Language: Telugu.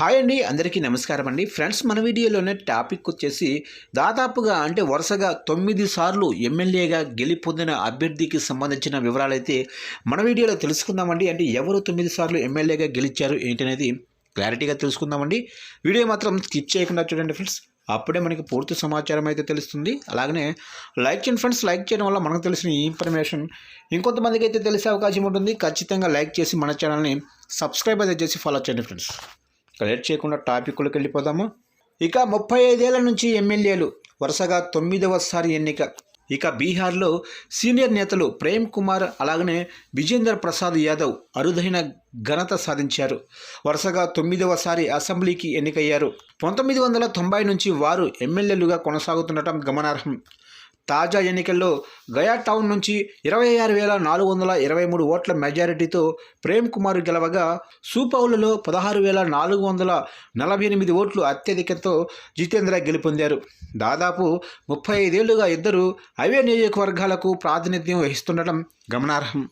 హాయ్ అండి, అందరికీ నమస్కారం అండి. ఫ్రెండ్స్, మన వీడియోలోనే టాపిక్ వచ్చేసి దాదాపుగా వరుసగా 9 సార్లు ఎమ్మెల్యేగా గెలుపొందిన అభ్యర్థికి సంబంధించిన వివరాలైతే మన వీడియోలో తెలుసుకుందామండి. ఎవరు 9 సార్లు ఎమ్మెల్యేగా గెలిచారు ఏంటనేది క్లారిటీగా తెలుసుకుందామండి. వీడియో మాత్రం స్కిప్ చేయకుండా చూడండి ఫ్రెండ్స్, అప్పుడే మనకి పూర్తి సమాచారం అయితే తెలుస్తుంది. అలాగనే లైక్ చేయండి ఫ్రెండ్స్, లైక్ చేయడం వల్ల మనకు తెలిసిన ఈ ఇన్ఫర్మేషన్ ఇంకొంతమందికి అయితే తెలిసే అవకాశం ఉంటుంది. ఖచ్చితంగా లైక్ చేసి మన ఛానల్ని సబ్స్క్రైబ్ అయితే చేసి ఫాలో చేయండి ఫ్రెండ్స్. లేట్ చేయకుండా టాపిక్లోకి వెళ్ళిపోదాము. ఇక 35 ఏళ్ల నుంచి ఎమ్మెల్యేలు వరుసగా 9వసారి ఎన్నిక. ఇక బీహార్లో సీనియర్ నేతలు ప్రేమ్ కుమార్ అలాగనే విజేందర్ ప్రసాద్ యాదవ్ అరుదైన ఘనత సాధించారు. వరుసగా 9వసారి అసెంబ్లీకి ఎన్నికయ్యారు. 1990 నుంచి వారు ఎమ్మెల్యేలుగా కొనసాగుతుండటం గమనార్హం. తాజా ఎన్నికల్లో గయా టౌన్ నుంచి 26,423 ఓట్ల మెజారిటీతో ప్రేమ్ కుమార్ గెలవగా, సూపౌల్లో 16,448 ఓట్లు అత్యధికంతో జితేంద్ర గెలుపొందారు. దాదాపు 35 ఏళ్లుగా ఇద్దరు అవే నియోజకవర్గాలకు ప్రాతినిధ్యం వహిస్తుండటం గమనార్హం.